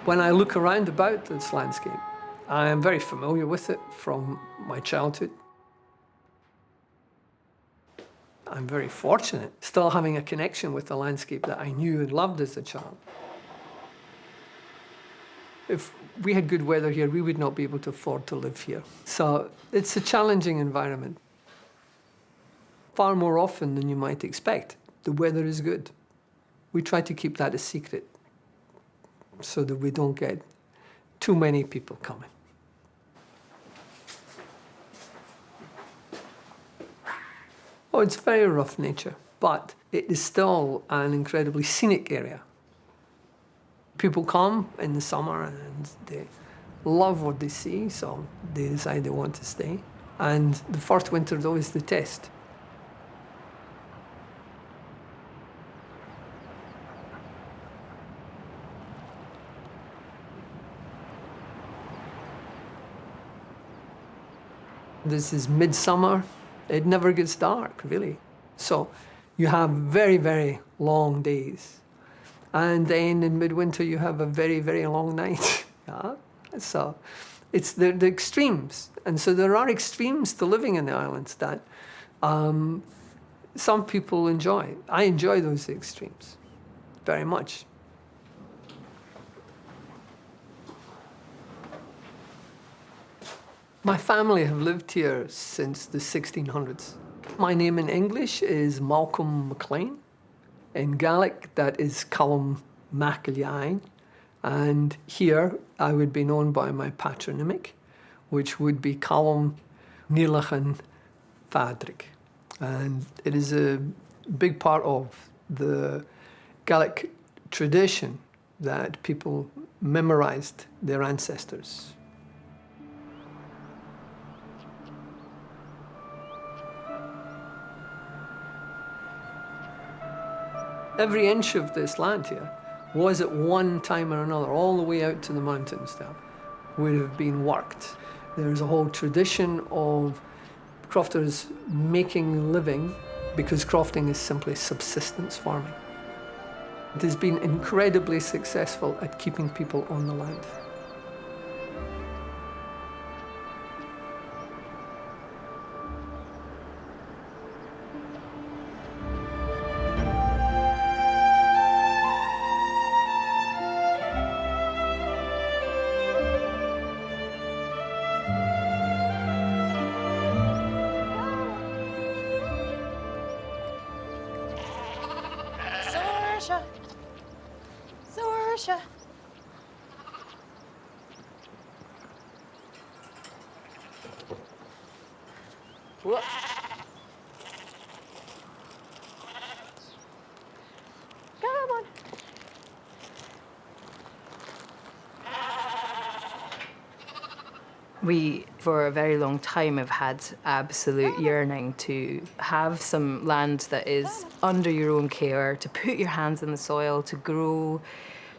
When I look around about this landscape, I am very familiar with it from my childhood. I'm very fortunate still having a connection with the landscape that I knew and loved as a child. If we had good weather here, we would not be able to afford to live here. So it's a challenging environment. Far more often than you might expect, the weather is good. We try to keep that a secret so that we don't get too many people coming. Oh, it's very rough nature, but it is still an incredibly scenic area. People come in the summer and they love what they see, so they decide they want to stay. And the first winter is always the test. This is midsummer. It never gets dark, really. So you have very, very long days. And then in midwinter, you have a very, very long night. Yeah? So it's the extremes. And so there are extremes to living in the islands that some people enjoy. I enjoy those extremes very much. My family have lived here since the 1600s. My name in English is Malcolm MacLean. In Gaelic, that is Callum MacLean. And here, I would be known by my patronymic, which would be Callum Nílachan Fadrig. And it is a big part of the Gaelic tradition that people memorized their ancestors. Every inch of this land here was at one time or another, all the way out to the mountains there, would have been worked. There's a whole tradition of crofters making a living because crofting is simply subsistence farming. It has been incredibly successful at keeping people on the land. We, for a very long time, have had absolute yearning to have some land that is under your own care, to put your hands in the soil, to grow,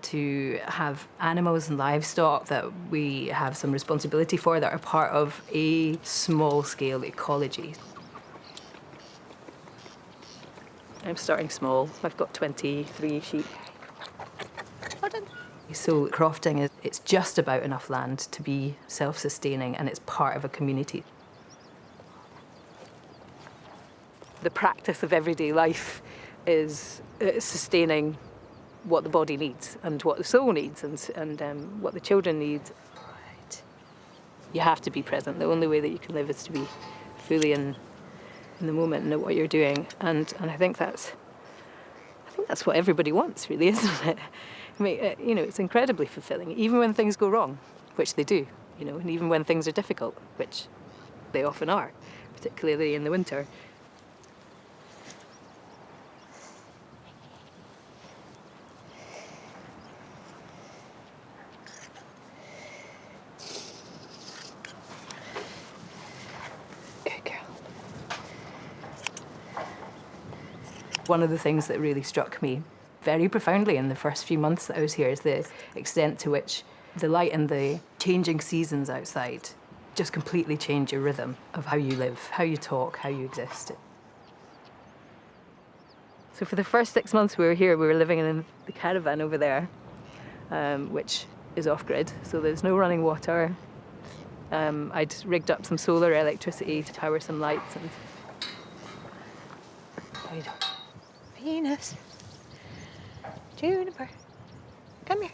to have animals and livestock that we have some responsibility for, that are part of a small-scale ecology. I'm starting small. I've got 23 sheep. So crofting, it's just about enough land to be self-sustaining, and it's part of a community. The practice of everyday life is sustaining what the body needs and what the soul needs and what the children need. Right. You have to be present. The only way that you can live is to be fully in the moment and know what you're doing. And I think that's what everybody wants, really, isn't it? I mean, it's incredibly fulfilling, even when things go wrong, which they do, and even when things are difficult, which they often are, particularly in the winter. One of the things that really struck me very profoundly in the first few months that I was here is the extent to which the light and the changing seasons outside just completely change your rhythm of how you live, how you talk, how you exist. So for the first 6 months we were here, we were living in the caravan over there, which is off-grid, so there's no running water. I'd rigged up some solar electricity to power some lights. And Venus, Juniper, come here.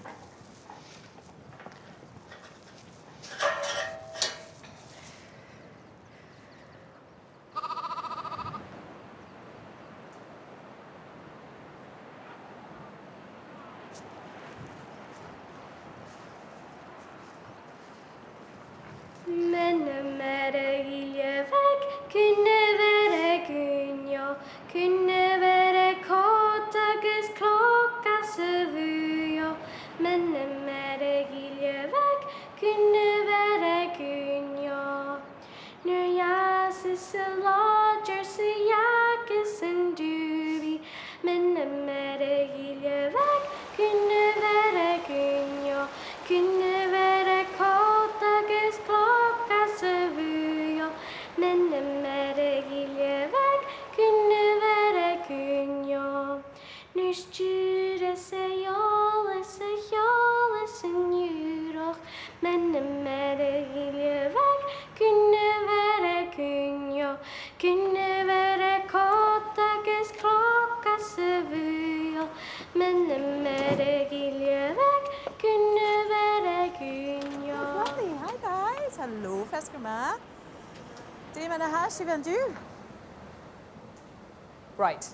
Right,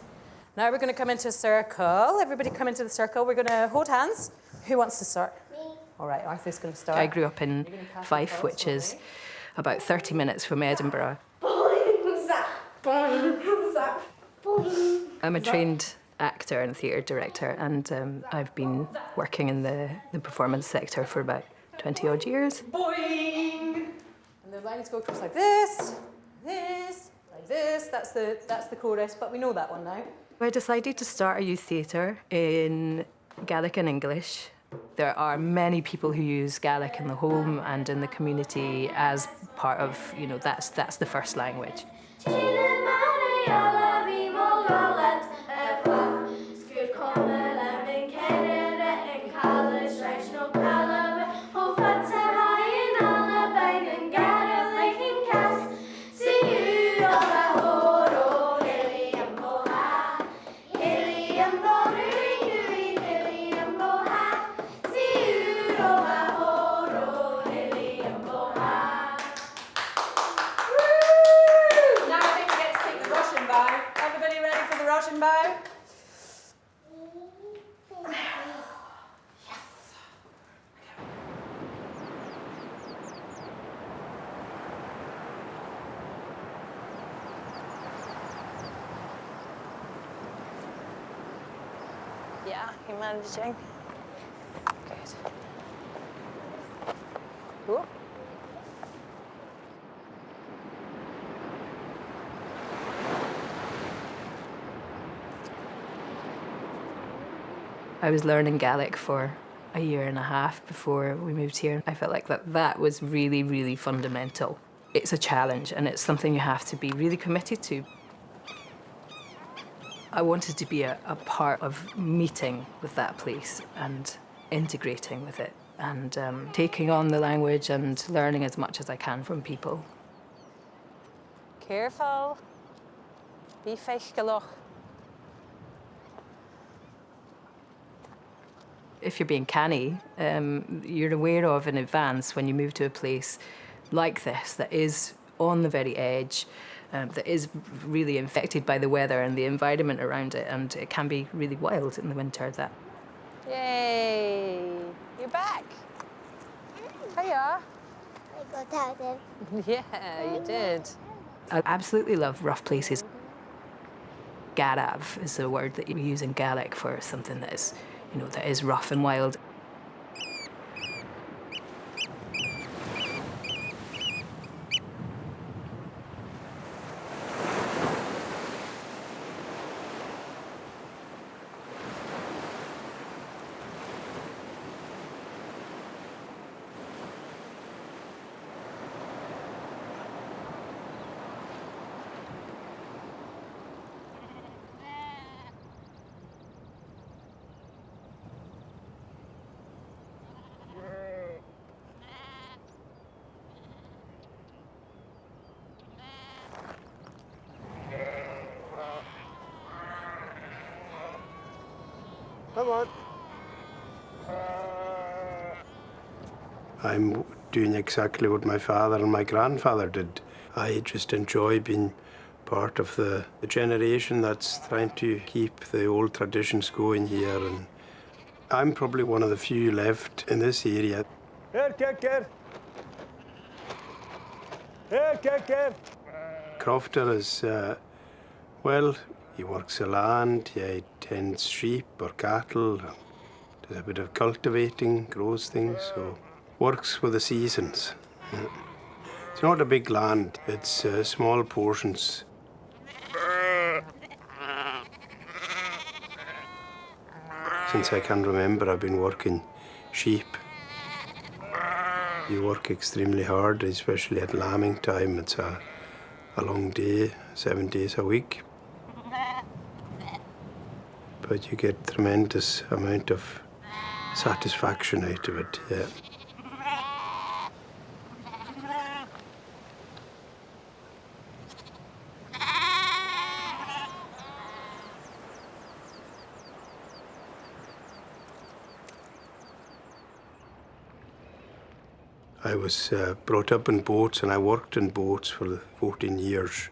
now we're going to come into a circle. Everybody come into the circle. We're going to hold hands. Who wants to start? Me. All right, Arthur's going to start. I grew up in Fife, which is about 30 minutes from Edinburgh. I'm a trained actor and theatre director, and I've been working in the performance sector for about 20 odd years. Boing! And the lines go across like this, like this. That's the chorus, but we know that one now. I decided to start a youth theatre in Gaelic and English. There are many people who use Gaelic in the home and in the community as part of, that's the first language. Yeah, you're managing. Good. Cool. I was learning Gaelic for a year and a half before we moved here. I felt like that was really, really fundamental. It's a challenge and it's something you have to be really committed to. I wanted to be a part of meeting with that place and integrating with it and taking on the language and learning as much as I can from people. Careful. Be feichgeloch. If you're being canny, you're aware of in advance when you move to a place like this that is on the very edge, that is really infected by the weather and the environment around it, and it can be really wild in the winter. Yay! You're back. Hiya. I got out there. Yeah, you did. I absolutely love rough places. Garav is the word that you use in Gaelic for something that is, that is rough and wild. Come on. I'm doing exactly what my father and my grandfather did. I just enjoy being part of the generation that's trying to keep the old traditions going here. And I'm probably one of the few left in this area. Crofter is, well, he works the land, he tends sheep or cattle, does a bit of cultivating, grows things, so works with the seasons. Yeah. It's not a big land, it's small portions. Since I can remember, I've been working sheep. You work extremely hard, especially at lambing time. It's a long day, 7 days a week. But you get tremendous amount of satisfaction out of it, yeah. I was brought up in boats and I worked in boats for 14 years,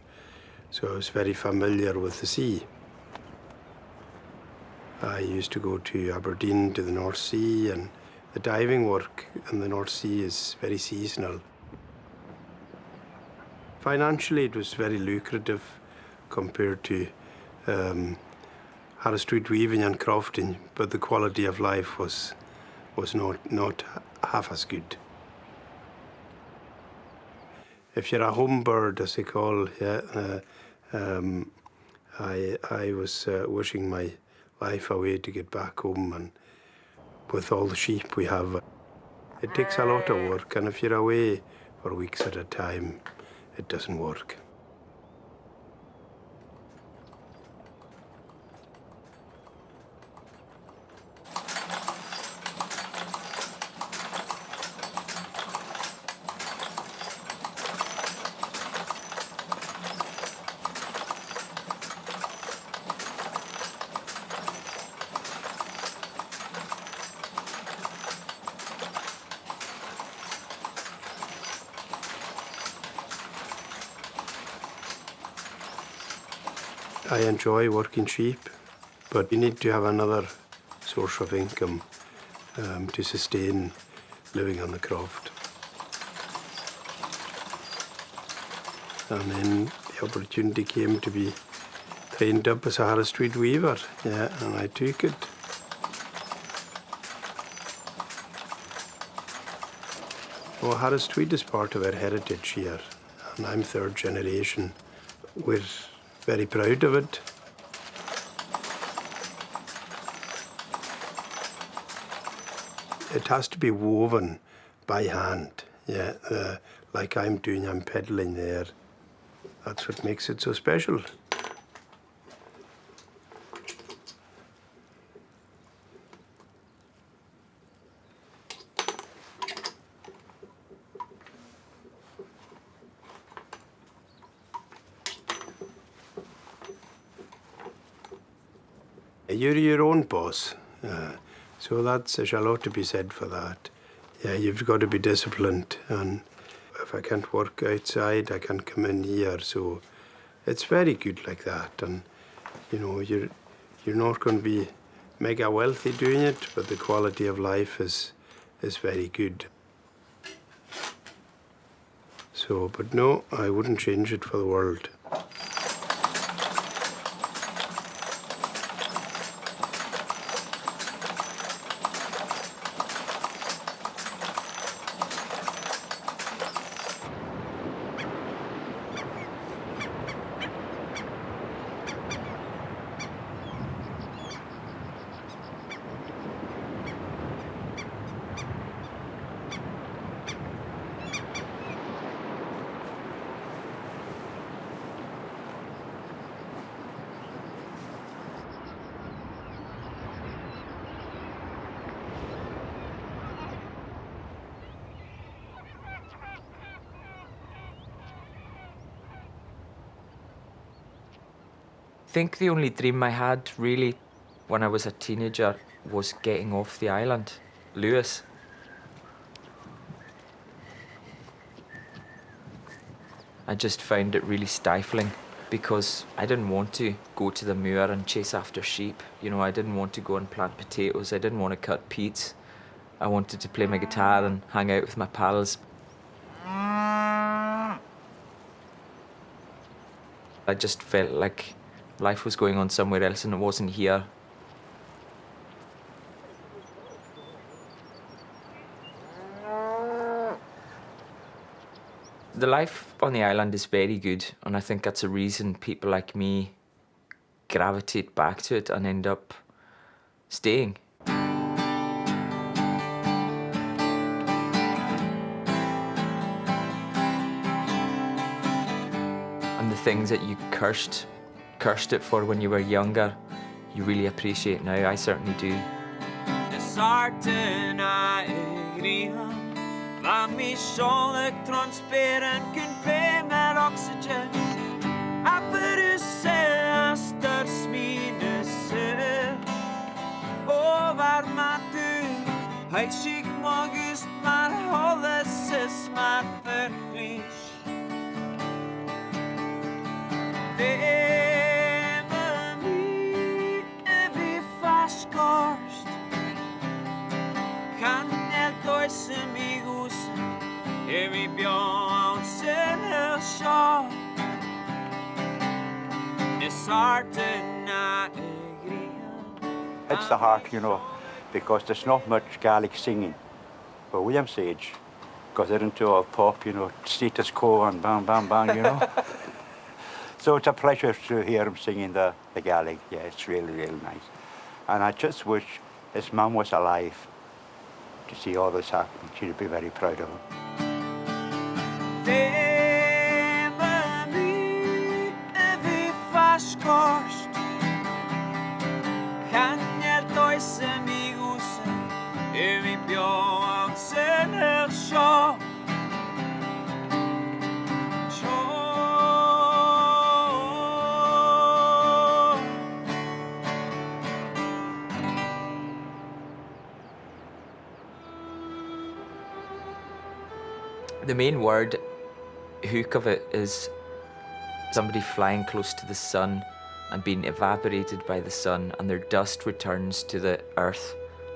so I was very familiar with the sea. I used to go to Aberdeen, to the North Sea, and the diving work in the North Sea is very seasonal. Financially, it was very lucrative compared to Harris Street weaving and crofting, but the quality of life was not half as good. If you're a home bird, as they call, yeah, I was wishing my life away to get back home, and with all the sheep we have, it takes a lot of work, and if you're away for weeks at a time, it doesn't work. I enjoy working sheep, but you need to have another source of income to sustain living on the croft. And then the opportunity came to be trained up as a Harris Street weaver, yeah, and I took it. Well, Harris Street is part of our heritage here, and I'm third generation. We're very proud of it. It has to be woven by hand, yeah, like I'm doing, I'm peddling there. That's what makes it so special. You're your own boss, so there's a lot to be said for that. Yeah, you've got to be disciplined, and if I can't work outside, I can't come in here, so it's very good like that. And you know, you're not going to be mega wealthy doing it, but the quality of life is very good. So, but no, I wouldn't change it for the world. I think the only dream I had really when I was a teenager was getting off the island, Lewis. I just found it really stifling because I didn't want to go to the moor and chase after sheep. You know, I didn't want to go and plant potatoes. I didn't want to cut peat. I wanted to play my guitar and hang out with my pals. I just felt like life was going on somewhere else and it wasn't here. The life on the island is very good, and I think that's a reason people like me gravitate back to it and end up staying. And the things that you cursed it for when you were younger, you really appreciate now. I certainly do. Waar my sjolig transparent kan fem med oxygen. Apper størst mine sø. Over matu, hei skik magust mar holdes smart verklich. Veme mi vi faskorst. Kan helt døyse mig every beyond sinner shore. It's hard to not agree. It's the heart, you know, because there's not much Gaelic singing for William's age, because they're into all pop, you know, status quo and bang, bang, bang, you know. So it's a pleasure to hear him singing the Gaelic. Yeah, it's really, really nice. And I just wish his mum was alive to see all this happen. She'd be very proud of him. Veme mi vi faskorst. Kan jeg døyse mig usen, vi bjørn sender sjå. The main word hook of it is somebody flying close to the sun and being evaporated by the sun, and their dust returns to the earth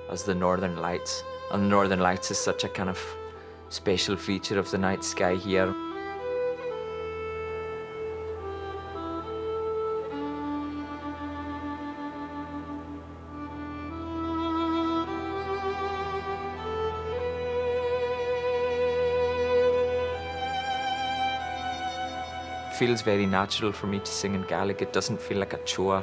as the northern lights. And the northern lights is such a kind of special feature of the night sky here. It feels very natural for me to sing in Gaelic. It doesn't feel like a chore.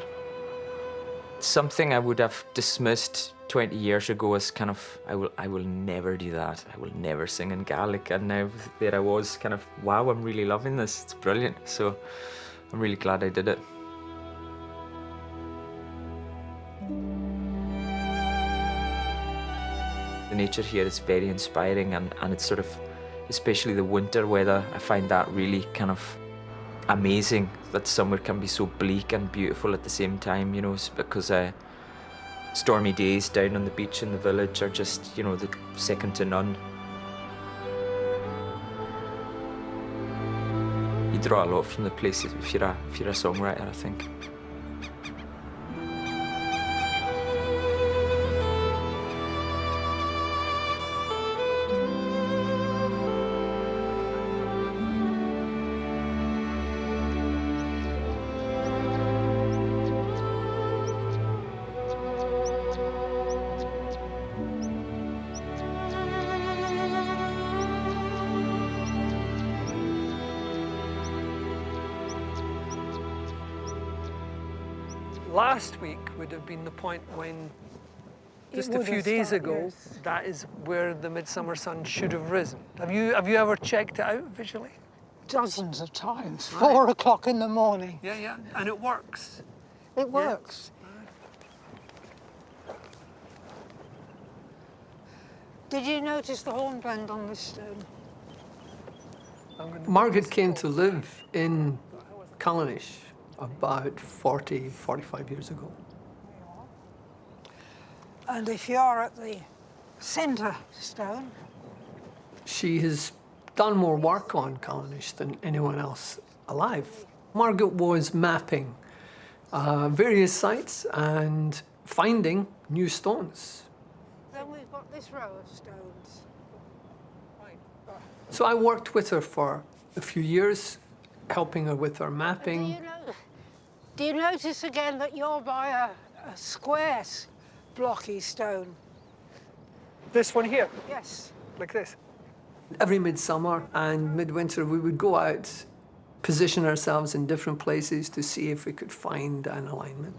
It's something I would have dismissed 20 years ago as kind of, I will never do that. I will never sing in Gaelic. And now there I was, kind of, wow, I'm really loving this. It's brilliant. So I'm really glad I did it. The nature here is very inspiring, and it's sort of, especially the winter weather, I find that really kind of amazing, that somewhere can be so bleak and beautiful at the same time, you know, because stormy days down on the beach in the village are just, you know, the second to none. You draw a lot from the place if you're a songwriter, I think. Last week would have been the point when, just a few days ago, that is where the midsummer sun should have risen. Have you ever checked it out visually? Dozens of times. 4 o'clock in the morning. Yeah, yeah, and it works. It works. Did you notice the hornblende on this stone? Margaret came to live in Callanish about 45 years ago. And if you're at the centre stone, She has done more work on Callanish than anyone else alive. Margaret was mapping various sites and finding new stones. then we've got this row of stones. So I worked with her for a few years, helping her with her mapping. Do you notice again that you're by a square blocky stone? This one here, Yes. like this. Every midsummer and midwinter, we would go out, position ourselves in different places to see if we could find an alignment.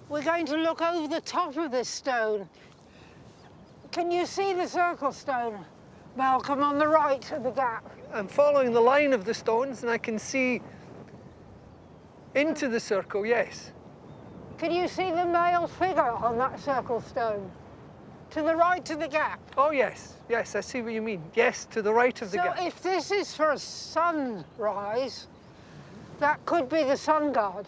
We're going to look over the top of this stone. Can you see the circle stone, Malcolm, on the right of the gap? I'm following the line of the stones and I can see into the circle, yes. Can you see the male figure on that circle stone? To the right of the gap. Oh, yes, yes, I see what you mean. Yes, to the right of the So gap. if this is for a sunrise, that could be the sun god.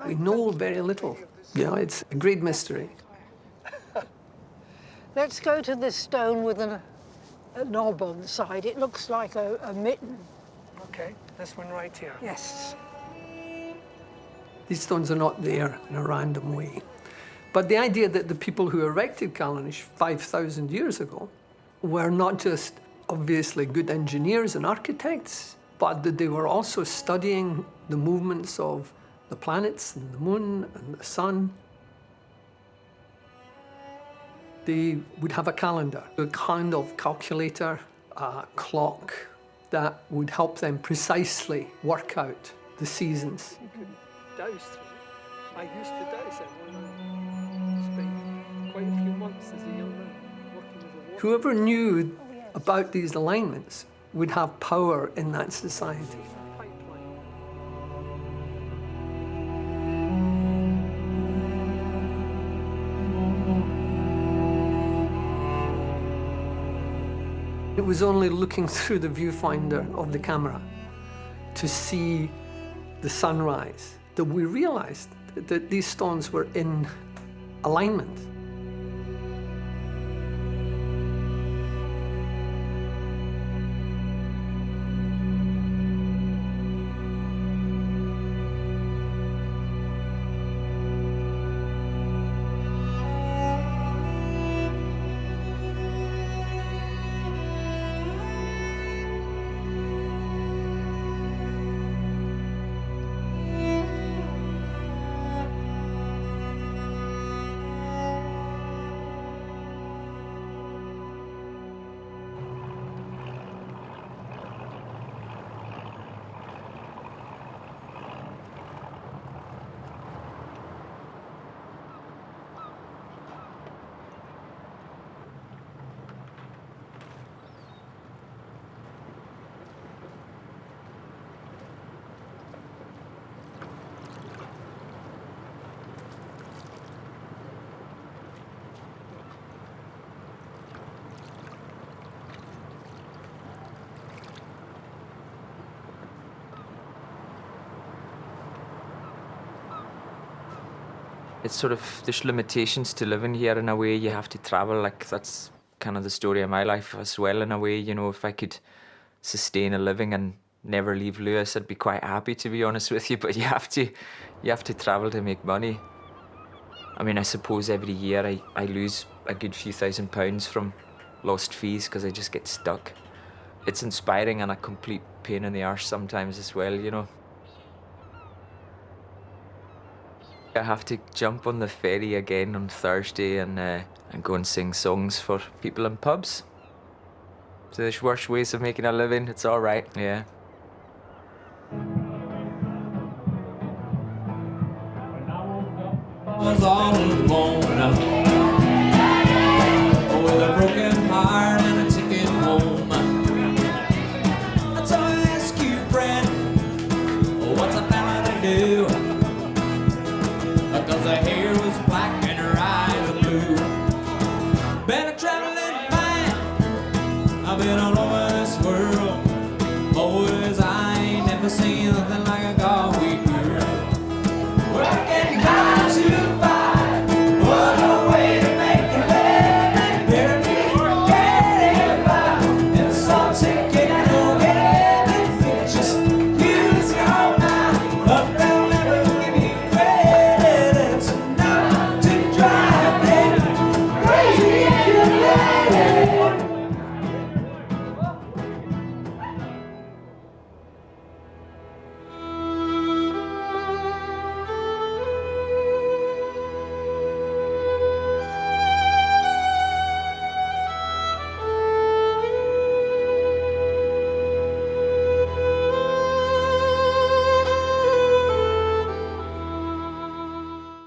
We know very little. Yeah, it's a great mystery. Let's go to this stone with a knob on the side. It looks like a mitten. Okay, this one right here. Yes. These stones are not there in a random way. But the idea that the people who erected Callanish 5,000 years ago were not just obviously good engineers and architects, but that they were also studying the movements of the planets and the moon and the sun. They would have a calendar, a kind of calculator, a clock that would help them precisely work out the seasons. You could dowse through it. I used to dowse it when I spent quite a few months as a young man working as a warrior. Whoever knew about these alignments would have power in that society. It was only looking through the viewfinder of the camera to see the sunrise that we realized that these stones were in alignment. It's sort of, there's limitations to living here in a way. You have to travel, like that's kind of the story of my life as well in a way. You know, if I could sustain a living and never leave Lewis, I'd be quite happy, to be honest with you, but you have to travel to make money. I mean, I suppose every year I lose a good few £1,000 from lost fees because I just get stuck. It's inspiring and a complete pain in the arse sometimes as well, you know. I have to jump on the ferry again on Thursday and go and sing songs for people in pubs. So there's worse ways of making a living. It's all right, yeah. I was all alone with a broken heart and a ticket home. So I ask you, friend, what's a fella to do? Because her hair was black and her eyes were blue. Been a traveling man, I've been all over.